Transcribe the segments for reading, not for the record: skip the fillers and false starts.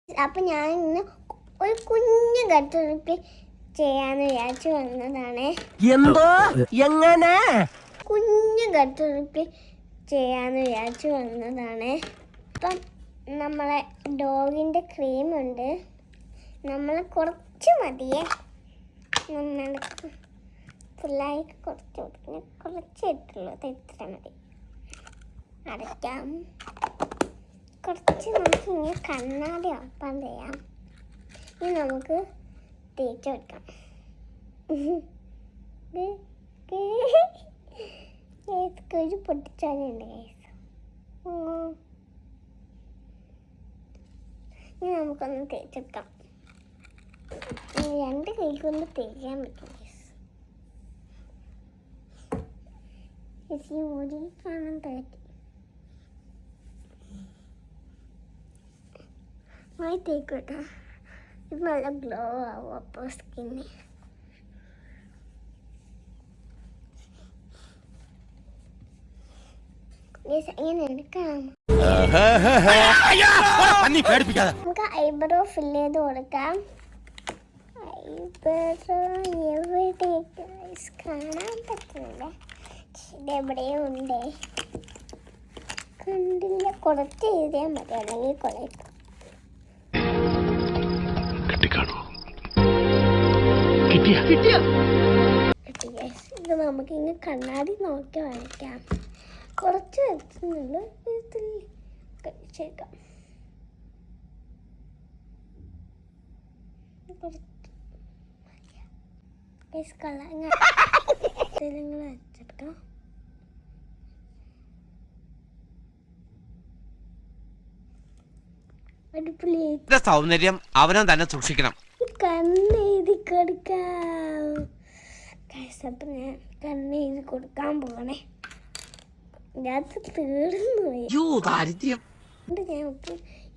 അപ്പം ഞാൻ ഇന്ന് ഒരു കുഞ്ഞു കട്ടുറുപ്പി ചെയ്യാന്ന് വിചാരിച്ചു വന്നതാണ്. എന്തോ എങ്ങനെ കുഞ്ഞു കട്ടുറുപ്പി ചെയ്യാന്ന് വിചാരിച്ചു വന്നതാണ്. അപ്പം നമ്മളെ ഡോഗിൻ്റെ ക്രീമുണ്ട്. നമ്മൾ കുറച്ച് മതിയേ, നമ്മൾ ഫുള്ളായി കുറച്ച് ഇട്ടുള്ളൂ. ഇത്ര മതി. അടയ്ക്കാം. കുറച്ച് നമുക്ക് ഇങ്ങനെ കണ്ണാടി ഓപ്പൺ ചെയ്യാം. ഇനി നമുക്ക് തേച്ച് വെക്കാം. ഒരു പൊട്ടിച്ചാലുണ്ട് കേസ്. ഇനി നമുക്കൊന്ന് തേച്ചെടുക്കാം. രണ്ട് കൈക്കൊന്ന് തേക്കാൻ പറ്റും കേസ്. ചേച്ചി ഓടി കാണാൻ തേറ്റി തേക്കട്ടെ. ഇത് നല്ല ഗ്ലോ ആവും അപ്പോൾ സ്കിന്ന്. ഇങ്ങനെ എടുക്കാം. നമുക്ക് ഐബ്രോ ഫില്ല് ചെയ്ത് കൊടുക്കാം. ഐബ്രോ എവിടെ കാണാൻ പറ്റുന്നില്ല, ഇതെവിടെയും ഉണ്ട്. കണ്ടില്ല, കുറച്ച് എഴുതിയാൽ മതി, അല്ലെങ്കിൽ കൊള്ളയിട്ടു. ഇത് നമുക്ക് ഇങ്ങനെ കണ്ണാടി നോക്കി വരയ്ക്കാം. കുറച്ച് വരച്ചുള്ളൂ, കഴിച്ചേക്കാം. വെച്ചെടുക്കാം. സൗന്ദര്യം അവനും തന്നെ സൂക്ഷിക്കണം. കണ്ണെഴുതി കൊടുക്കാം. അപ്പം ഞാൻ കണ്ണെഴുതി കൊടുക്കാൻ പോകണേ. ഇതിനകത്ത് തീർന്നു പോയി. ഞാൻ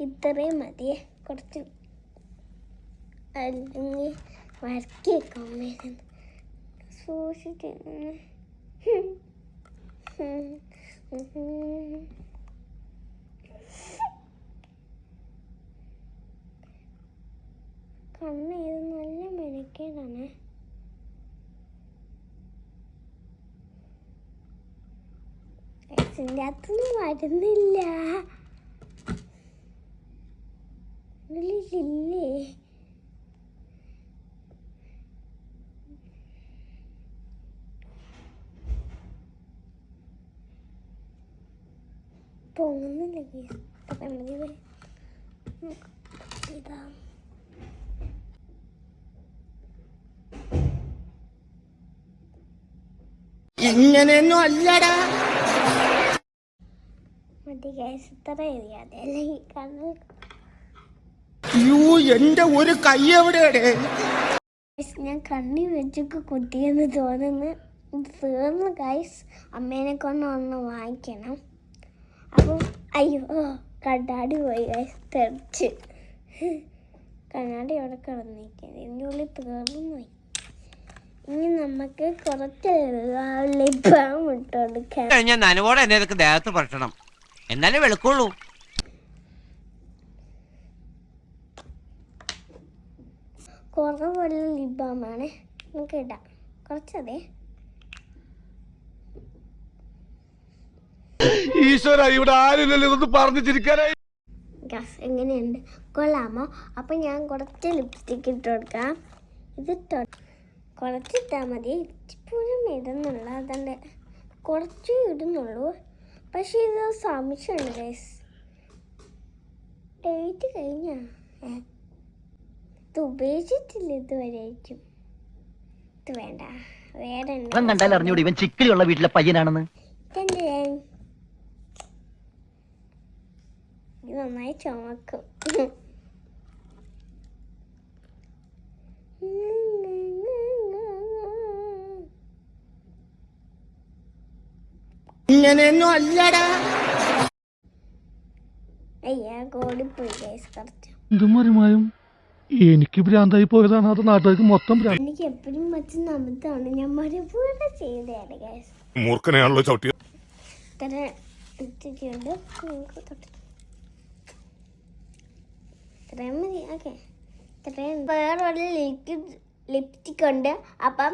ഇത്രയും മതിയെ, കുറച്ച് അല്ലെങ്കിൽ വരക്കി വെക്കാൻ വേണ്ടി സൂക്ഷിച്ചു. കണ്ണ് ഇത് നല്ല മെനക്കേടാണ്. ഇതിൻ്റെ അകത്തൊന്നും വരുന്നില്ല. ഇതിലില്ലേ പൊങ്ങുന്നില്ല. ഇതാ ഇങ്ങനെയൊന്നും അല്ലടാ. മതി കേസ്, ഇത്ര എഴുതിയാതെ അല്ലെങ്കിൽ കണ്ണ്. എന്റെ ഒരു കൈ എവിടെയാണ്? ഞാൻ കണ്ണി വെച്ചൊക്കെ കുത്തിയെന്ന് തോന്നുന്നു. തീർന്നു ഗൈസ്. അമ്മേനെ കൊണ്ട് ഒന്ന് വാങ്ങിക്കണം. അപ്പം അയ്യോ കണ്ണാടി പോയി ഗൈസ്, തെറിച്ച്. കണ്ണാടി അവിടെ കിടന്നിരിക്കുന്നത്. ഇതിൻ്റെ ഉള്ളിൽ തീർന്നു പോയി. ഇനി നമുക്ക് കുറച്ച് ലിപ്പം ഇട്ട് കൊടുക്കാം. ഞാൻ നനവോടെ എന്നെ ഇതൊക്കെ ദേഹത്ത് പറ്റണം, എന്നാലേ വെളുക്കുള്ളൂ. കുറവുള്ള ലിബാമാണ് നമുക്ക് ഇടാം. കുറച്ചതേ. ഈശ്വര, ഇവിടെ ആരില്ലല്ലോ ഇതൊന്ന് പറഞ്ഞു ചിരിക്കാനായി. എങ്ങനെയുണ്ട്, കൊള്ളാമോ? അപ്പം ഞാൻ കുറച്ച് ലിപ്സ്റ്റിക്ക് ഇട്ട് കൊടുക്കാം. ഇതിട്ടോ കുറച്ചിട്ടാൽ മതി. ഇപ്പോഴും ഇടുന്നുള്ള അതുകൊണ്ട് കുറച്ച് ഇടുന്നുള്ളൂ. പക്ഷേ ഇത് സംശയമുണ്ട് ഗൈസ്, ഡേറ്റ് കഴിഞ്ഞാ ഇത് ഉപയോഗിച്ചിട്ടില്ല ഇതുവരെയായിരിക്കും. ഇത് വേണ്ട, വേറെ കണ്ടാൽ അറിഞ്ഞൂടി ഇവൻ ചിക്കിലുള്ള വീട്ടിലെ പയ്യനാണെന്ന്. ഇത് നന്നായി ചുമക്കും. ഇങ്ങനെയൊന്നും അല്ലടാ. അയ്യാ കോടിപ്പോയി ഗൈസ് കുറച്ച്. ഇതുമായും എനിക്ക് ഭ്രാന്തായി പോയതാണ്, അത് നാട്ടുകാർക്ക് മൊത്തം ഭ്രാന്ത്. എനിക്ക് എപ്പോഴും മറ്റും നമ്പത്താണ്, ഞാൻ മരുപോലെ ചെയ്തതാണ് ഗൈസ്. മൂർഖനെയാണല്ലോ ചവിട്ടിയ. ഇത്ര ഇട്ടിട്ടുണ്ട്. ഇത്രയും മതി. ഓക്കെ, ഇത്രയും. വേറൊരു ലിപ്സ്റ്റിക് ഉണ്ട്. അപ്പം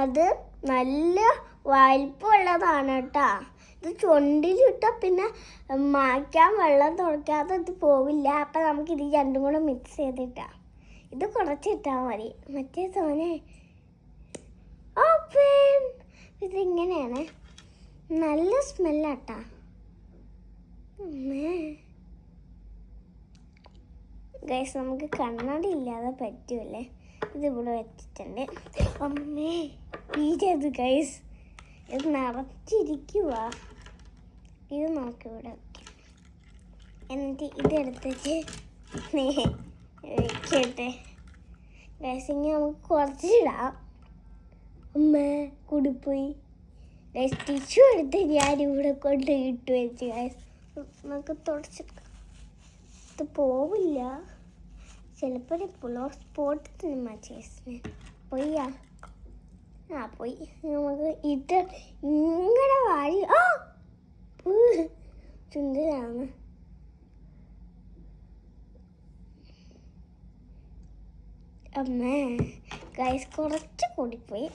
അത് നല്ല വലിപ്പമുള്ളതാണ് കേട്ടോ. ഇത് ചുണ്ടിലിട്ടാൽ പിന്നെ മായ്ക്കാൻ വെള്ളം തുറക്കാതെ ഇത് പോവില്ല. അപ്പം നമുക്ക് ഇത് രണ്ടും കൂടെ മിക്സ് ചെയ്തിട്ടാം. ഇത് കുറച്ചിട്ടാൽ മതി. മറ്റേ സോനെ ഓപ്പൺ. ഇതിങ്ങനെയാണ്. നല്ല സ്മെല്ലാട്ടാ. ഗൈസ്, നമുക്ക് കണ്ണാടി ഇല്ലാതെ പറ്റൂലേ. ഇതിവിടെ വെച്ചിട്ടുണ്ട്. അമ്മേ വീടത് ഗൈസ്, ഇത് നിറച്ചിരിക്കുക. ഇത് നോക്കി ഇവിടെ വയ്ക്കാം. എന്നിട്ട് ഇതെടുത്തിട്ട് വെക്കട്ടെ ഗൈസ്. ഇനി നമുക്ക് കുറച്ചിടാം. അമ്മേ കൂടിപ്പോയി ഗൈസ്. ടിഷ്യൂ എടുത്ത് ഞാനിവിടെ കൊണ്ട് ഇട്ട് വെച്ച് ഗൈസ്. നമുക്ക് തുടച്ചെടുക്കാം. ഇത് പോവില്ല. ചിലപ്പോൾ എപ്പോഴോ സ്പോട്ട് തിന്നുമാ ചേസിന് പോയാ. പോയി. നമുക്ക് ഇത് ഇങ്ങനെ വാരി ചുണ്ടിലാണ്. അമ്മേ ഗൈസ്, കുറച്ച് കൂടിപ്പോയി.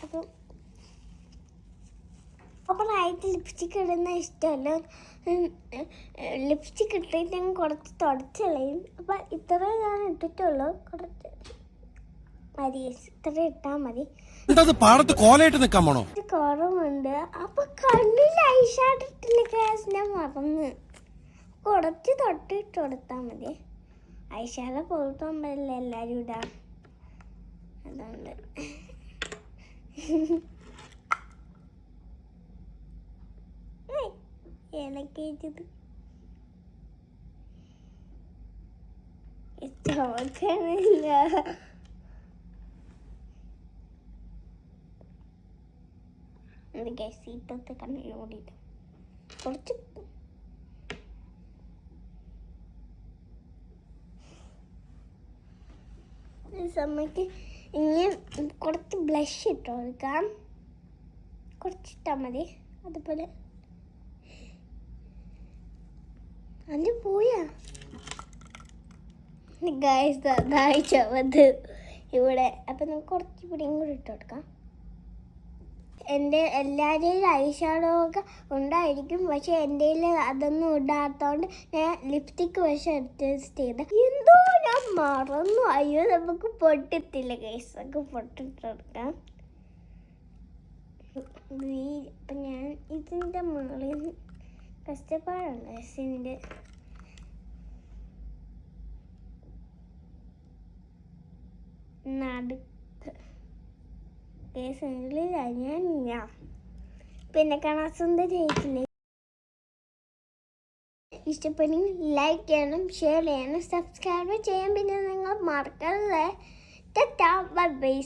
അപ്പോൾ ആയിട്ട് ലിപ്സ്റ്റിക് ഇടുന്ന ഇഷ്ടമല്ല. ലിപ്സ്റ്റിക് ഇട്ടിട്ട് കുറച്ച് തുടച്ചളയും. അപ്പം ഇത്രേ ഞാൻ ഇട്ടിട്ടുള്ളൂ. കുറച്ച് മതി, ഇത്ര ഇട്ടാൽ മതി. പാടത്ത് കോലയിട്ട് നിൽക്കാൻ പോണോ? കുറവുണ്ട്. അപ്പൊ കണ്ണിൽ ഐഷാഡ് ഇട്ടില്ല ഗ്യാസ്, ഞാൻ മറന്ന്. കുറച്ച് തൊട്ടിട്ട് കൊടുത്താൽ മതി. ഐഷാഡ് പുറത്തുമ്പോഴല്ലേ എല്ലാവരും ഇടാ. അതുകൊണ്ട് ഇലക്കേറ്റത് ചോക്കണില്ല. സീറ്റത്തെ കണ്ണിന് കൂടിയിട്ട് കുറച്ച് സമയത്ത് ഇനി കുറച്ച് ബ്ലഷ് ഇട്ട് കൊടുക്കാം. കുറച്ചിട്ടാൽ മതി. അതുപോലെ അത് പോയാ ഗൈസ്, അതായി ചവത് ഇവിടെ. അപ്പം നമുക്ക് കുറച്ച് പിടിയും കൂടി ഇട്ട് കൊടുക്കാം. എൻ്റെ എല്ലാവരുടെയും ഐഷാഡോ ഒക്കെ ഉണ്ടായിരിക്കും. പക്ഷെ എൻ്റെ അതൊന്നും ഇടാത്തതുകൊണ്ട് ഞാൻ ലിപ്സ്റ്റിക്ക് പക്ഷെ അഡ്ജസ്റ്റ് ചെയ്ത് എന്തോ ഞാൻ മറന്നു. അയ്യോ, നമുക്ക് പൊട്ടത്തില്ല ഗൈസ്. നമുക്ക് പൊട്ടിട്ട് കൊടുക്കാം. അപ്പം ഞാൻ ഇതിൻ്റെ മുകളിൽ കഷ്ടപ്പാടുണ്ട് ഗൈസിൻ്റെ. നടുക്ക് കേസിൽ ഞാൻ പിന്നെ കാണാൻ സുന്ദരിയായിട്ടില്ലേ. ഇഷ്ടപ്പെടുമെങ്കിൽ ലൈക്ക് ചെയ്യണം, ഷെയർ ചെയ്യണം, സബ്സ്ക്രൈബ് ചെയ്യാൻ പിന്നെ നിങ്ങൾ മറക്കരുത്. Bye bye.